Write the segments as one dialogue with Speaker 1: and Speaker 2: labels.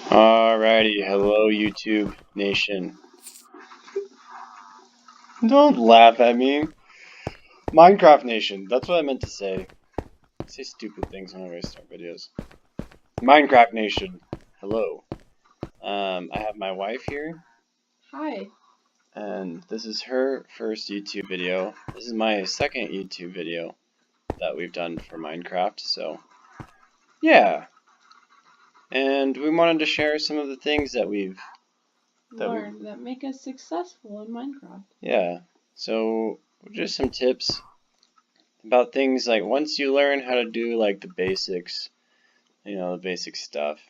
Speaker 1: Alrighty, hello YouTube Nation. Don't laugh at me. Minecraft Nation, that's what I meant to say. I say stupid things whenever I start videos. Minecraft Nation, hello. I have my wife here.
Speaker 2: Hi.
Speaker 1: And this is her first YouTube video. This is my second YouTube video that we've done for Minecraft, so yeah. And we wanted to share some of the things that we've
Speaker 2: learned that make us successful in Minecraft.
Speaker 1: Yeah, so just some tips about things like once you learn how to do like the basics, the basic stuff,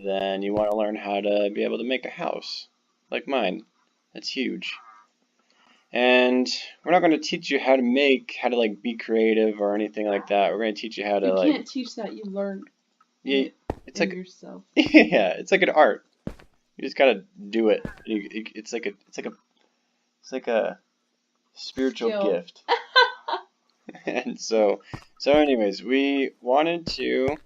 Speaker 1: then you want to learn how to be able to make a house like mine. That's huge. And we're not going to teach you how to like be creative or anything like that. We're going to teach you how to
Speaker 2: You can't teach that. You learn
Speaker 1: it's like
Speaker 2: yourself.
Speaker 1: Yeah, it's like an art. You just got to do it. It's like a spiritual gift. And so anyways, we wanted to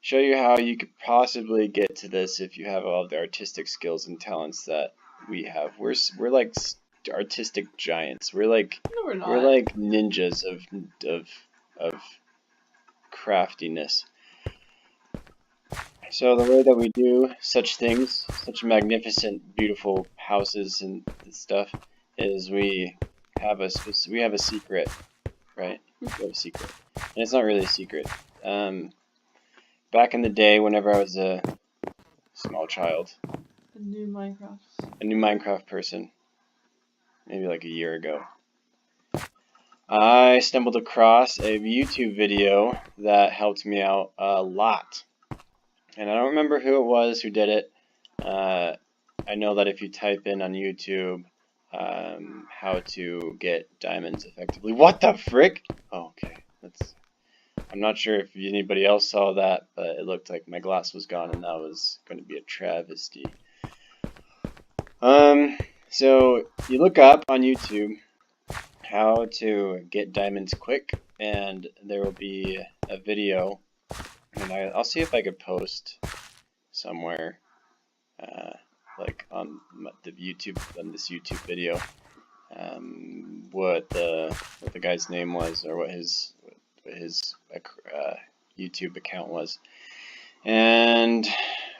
Speaker 1: show you how you could possibly get to this if you have all the artistic skills and talents that we have. We're like artistic giants. We're like
Speaker 2: no, we're not.
Speaker 1: We're like ninjas of craftiness. So the way that we do such things, such magnificent, beautiful houses and stuff, is we have a secret, right? We have a secret, and it's not really a secret. Back in the day, whenever I was a small child,
Speaker 2: a new
Speaker 1: Minecraft person, maybe like a year ago, I stumbled across a YouTube video that helped me out a lot. And I don't remember who it was who did it. I know that if you type in on YouTube how to get diamonds effectively. What the frick? Oh, okay. I'm not sure if anybody else saw that, but it looked like my glass was gone, and that was going to be a travesty. So you look up on YouTube how to get diamonds quick, and there will be a video, and I'll see if I could post somewhere, like on this YouTube video, what the guy's name was, or what his YouTube account was, and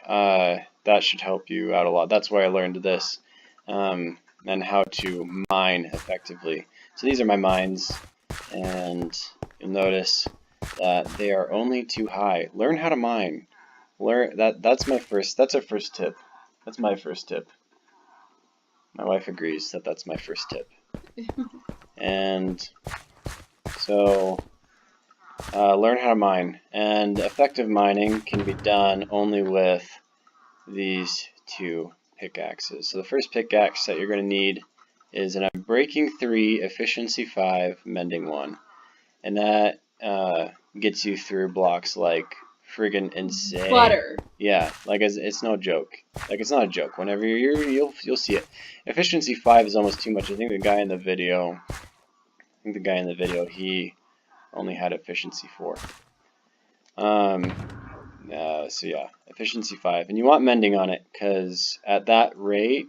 Speaker 1: that should help you out a lot. That's why I learned this, and how to mine effectively. So these are my mines, and you'll notice that they are only too high. Learn how to mine. That's our first tip. That's my first tip. My wife agrees that that's my first tip. And so learn how to mine, and effective mining can be done only with these two pickaxes. So the first pickaxe that you're going to need is an Unbreaking 3, Efficiency 5, Mending 1. And that gets you through blocks like friggin' insane.
Speaker 2: Butter.
Speaker 1: Yeah, like it's no joke. Like it's not a joke. Whenever you'll see it. Efficiency 5 is almost too much. I think the guy in the video, he only had efficiency 4. So yeah, efficiency 5, and you want mending on it, because at that rate,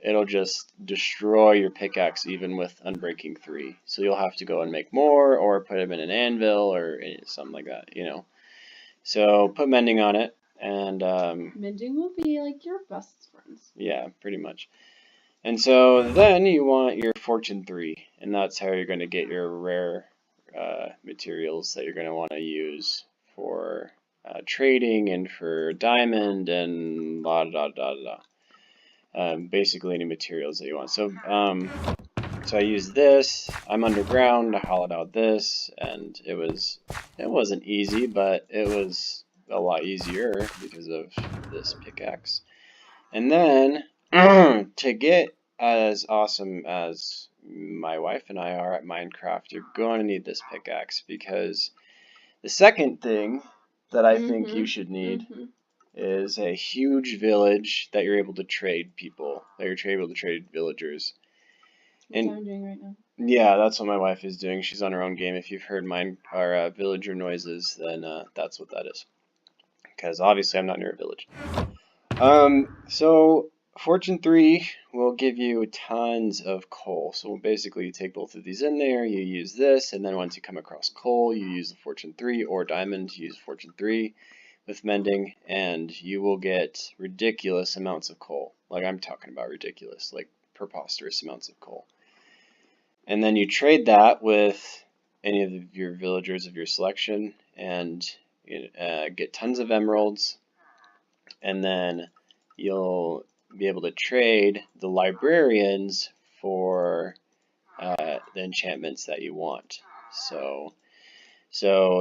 Speaker 1: it'll just destroy your pickaxe even with Unbreaking 3. So you'll have to go and make more, or put them in an anvil, or something like that, So put mending on it, and
Speaker 2: mending will be like your best friends.
Speaker 1: Yeah, pretty much. And so then you want your Fortune 3, and that's how you're going to get your rare materials that you're going to want to use for trading and for diamond and basically any materials that you want. So I used this. I'm underground. I hollowed out this, and it wasn't easy, but it was a lot easier because of this pickaxe. And then to get as awesome as my wife and I are at Minecraft, you're going to need this pickaxe, because the second thing that I think you should need is a huge village that you're able to trade people, that you're able to trade villagers.
Speaker 2: That's what I'm doing right now.
Speaker 1: Yeah, that's what my wife is doing. She's on her own game. If you've heard our villager noises, then that's what that is. because obviously I'm not near a village. So Fortune 3 will give you tons of coal. So basically you take both of these in there, you use this, and then once you come across coal, you use the Fortune 3, or diamond, you use Fortune 3 with mending, and you will get ridiculous amounts of coal. Like, I'm talking about ridiculous, like preposterous amounts of coal. And then you trade that with any of your villagers of your selection, and get tons of emeralds, and then you'll be able to trade the librarians for the enchantments that you want. So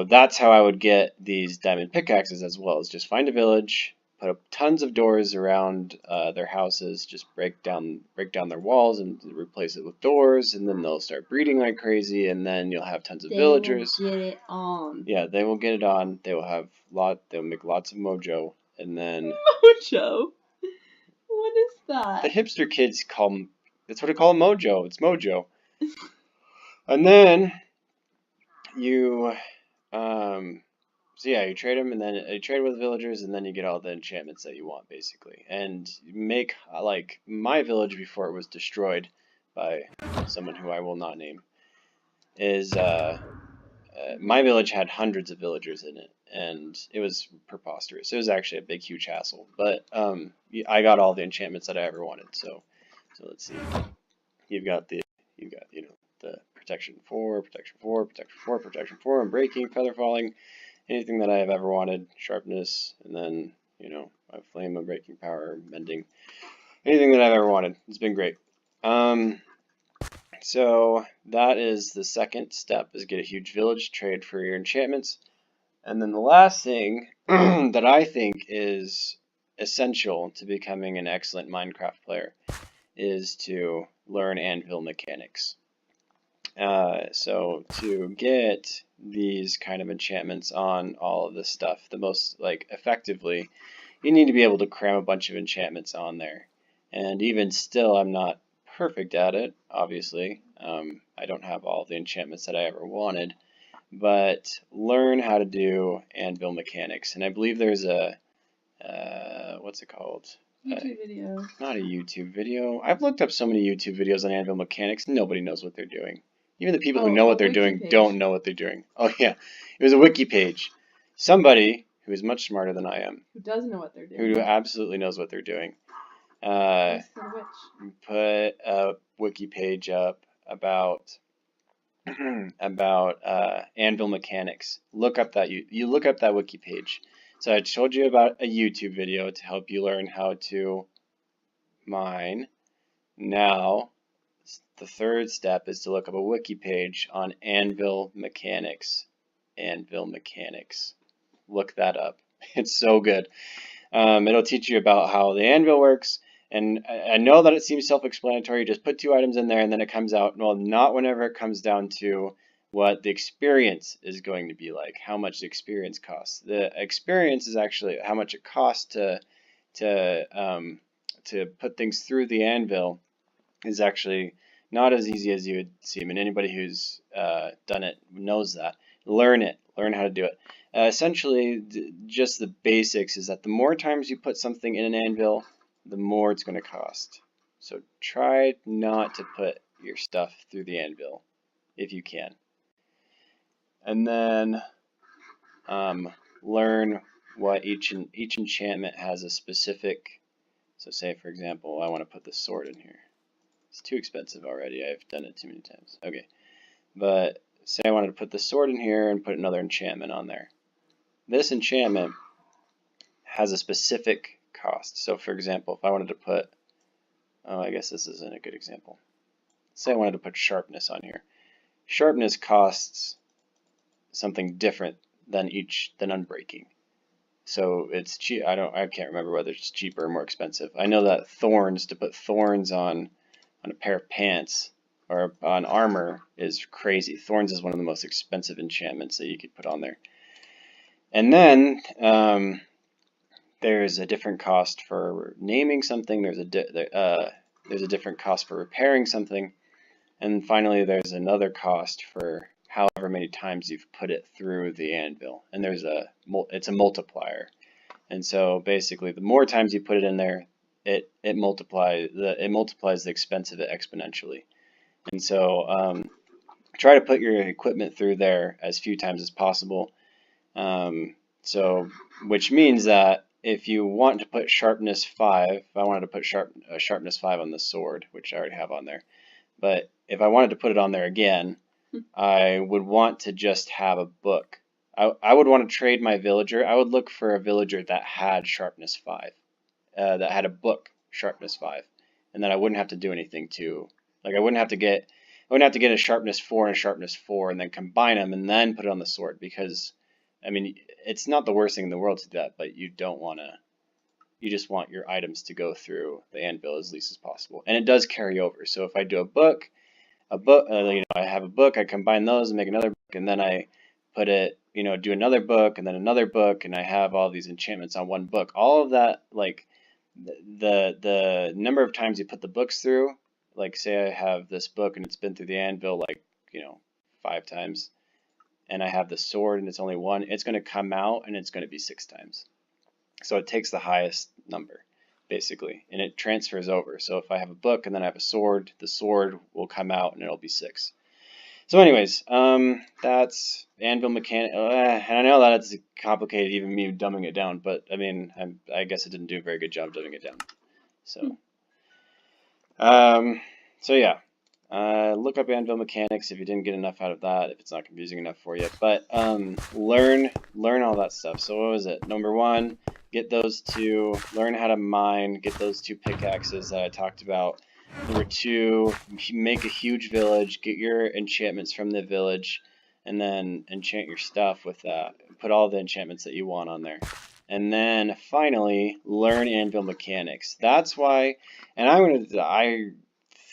Speaker 1: that's how I would get these diamond pickaxes as well, is just find a village, put up tons of doors around their houses, just break down their walls and replace it with doors, and then they'll start breeding like crazy, and then you'll have tons of villagers.
Speaker 2: They will get it on.
Speaker 1: Yeah, they will get it on. They will have they'll make lots of mojo, and then
Speaker 2: Mojo? What is that?
Speaker 1: the hipster kids call them, that's what they call mojo. It's mojo. And then you so yeah, you trade them, and then you trade with villagers, and then you get all the enchantments that you want, basically. And make, like, my village before it was destroyed by someone who I will not name, is my village had hundreds of villagers in it, and it was preposterous. It was actually a big, huge hassle. But I got all the enchantments that I ever wanted. So let's see. You've got the protection 4, protection 4, protection 4, protection 4, and breaking, feather falling, anything that I have ever wanted, sharpness, and then my flame, and breaking power, mending, anything that I've ever wanted. It's been great. So that is the second step, is get a huge village, trade for your enchantments. And then the last thing that I think is essential to becoming an excellent Minecraft player is to learn anvil mechanics. So to get these kind of enchantments on all of this stuff the most effectively, you need to be able to cram a bunch of enchantments on there. And even still, I'm not perfect at it, obviously. I don't have all the enchantments that I ever wanted, but learn how to do anvil mechanics. And I believe there's a what's it called?
Speaker 2: YouTube video.
Speaker 1: Not a YouTube video. I've looked up so many YouTube videos on anvil mechanics. Nobody knows what they're doing. Even the people who know what they're doing don't know what they're doing. Oh yeah, it was a wiki page. Somebody who is much smarter than I am.
Speaker 2: Who does know what they're doing.
Speaker 1: Who absolutely knows what they're doing. Put a wiki page up about anvil mechanics. Look up that you look up that wiki page. So I told you about a YouTube video to help you learn how to mine. Now the third step is to look up a wiki page on anvil mechanics. Anvil mechanics. Look that up. It's so good. It'll teach you about how the anvil works. And I know that it seems self-explanatory. Just put 2 items in there and then it comes out. Well, not whenever it comes down to what the experience is going to be like, how much the experience costs. The experience is actually how much it costs to put things through the anvil is actually not as easy as you would seem. And anybody who's done it knows that. Learn it. Learn how to do it. Essentially, just the basics is that the more times you put something in an anvil, the more it's going to cost. So try not to put your stuff through the anvil if you can. And then learn what each enchantment has a specific. So say, for example, I want to put the sword in here. It's too expensive already. I've done it too many times. Okay. But say I wanted to put the sword in here and put another enchantment on there. This enchantment has a specific cost. So for example, if I wanted to put, I guess this isn't a good example. Say I wanted to put sharpness on here. Sharpness costs something different than unbreaking. So it's cheap. I can't remember whether it's cheaper or more expensive. I know that to put thorns on a pair of pants or on armor is crazy. Thorns is one of the most expensive enchantments that you could put on there. And then there's a different cost for naming something. There's a different cost for repairing something, and finally there's another cost for however many times you've put it through the anvil. And it's a multiplier. And so basically, the more times you put it in there, it multiplies the expense of it exponentially. And so try to put your equipment through there as few times as possible. Which means that if you want to put sharpness 5, if I wanted to put sharpness 5 on the sword, which I already have on there, but if I wanted to put it on there again, I would want to just have a book. I would want to trade my villager. I would look for a villager that had sharpness 5, that had a book sharpness 5, and then I wouldn't have to do anything to, like I wouldn't have to get a sharpness 4 and a sharpness 4 and then combine them and then put it on the sword, because I mean, it's not the worst thing in the world to do that, but you don't want to. You just want your items to go through the anvil as least as possible, and it does carry over. So if I do a book, I have a book, I combine those and make another book, and then I put it, do another book and then another book, and I have all these enchantments on one book. All of that, like the number of times you put the books through, like say I have this book and it's been through the anvil like 5 times. And I have the sword and it's only 1, it's going to come out and it's going to be 6 times. So it takes the highest number, basically, and it transfers over. So if I have a book and then I have a sword, the sword will come out and it'll be 6. So anyways, that's anvil mechanic. And I know that it's complicated, even me dumbing it down, but I mean, I guess I didn't do a very good job dumbing it down. So, yeah. Look up anvil mechanics if you didn't get enough out of that, if it's not confusing enough for you. But learn all that stuff. So what was it? Number 1, get those 2. Learn how to mine. Get those 2 pickaxes that I talked about. Number 2, make a huge village. Get your enchantments from the village, and then enchant your stuff with that. Put all the enchantments that you want on there. And then finally, learn anvil mechanics. That's why, and I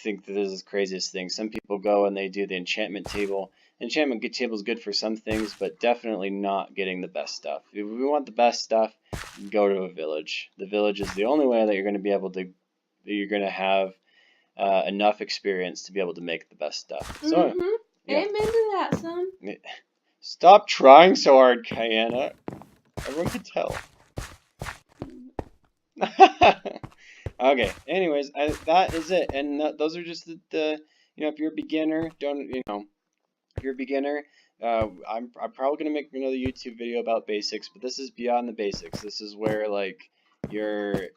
Speaker 1: think that this is the craziest thing. Some people go and they do the enchantment table. Enchantment table is good for some things, but definitely not getting the best stuff. If we want the best stuff, go to a village. The village is the only way that you're going to be able to, you're going to have enough experience to be able to make the best stuff. So,
Speaker 2: yeah. Amen to that, son.
Speaker 1: Stop trying so hard, Kayana. Everyone can tell. Okay, anyways, that is it, and those are just the if you're a beginner, if you're a beginner, I'm probably gonna make another YouTube video about basics, but this is beyond the basics. This is where like you're,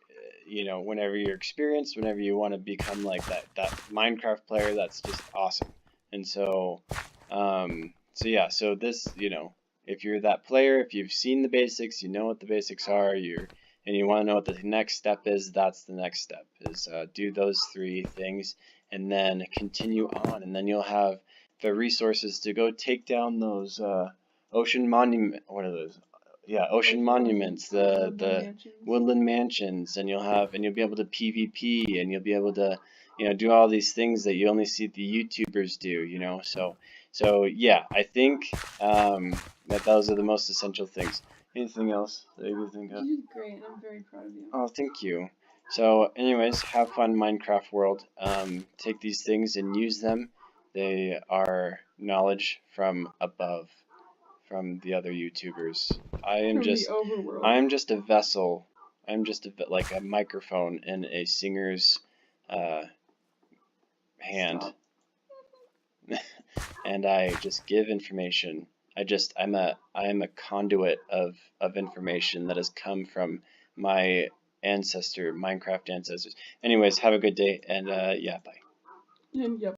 Speaker 1: whenever you're experienced, whenever you want to become like that Minecraft player, that's just awesome. And so, so this, if you're that player, if you've seen the basics, you know what the basics are, and you want to know what the next step is, that's the next step, is do those 3 things and then continue on, and then you'll have the resources to go take down those ocean monument, what are those? Yeah, ocean monuments, the woodland mansions, and you'll be able to PvP, and you'll be able to do all these things that you only see the YouTubers do, so yeah, I think that those are the most essential things. Anything else that you think of?
Speaker 2: You did great. I'm very proud of you.
Speaker 1: Oh, thank you. So, anyways, have fun, Minecraft world. Take these things and use them. They are knowledge from above, from the other YouTubers. I am just a vessel. I'm just like a microphone in a singer's hand. And I just give information. I am a conduit of information that has come from my Minecraft ancestors. Anyways, have a good day, and yeah, bye.
Speaker 2: Yep.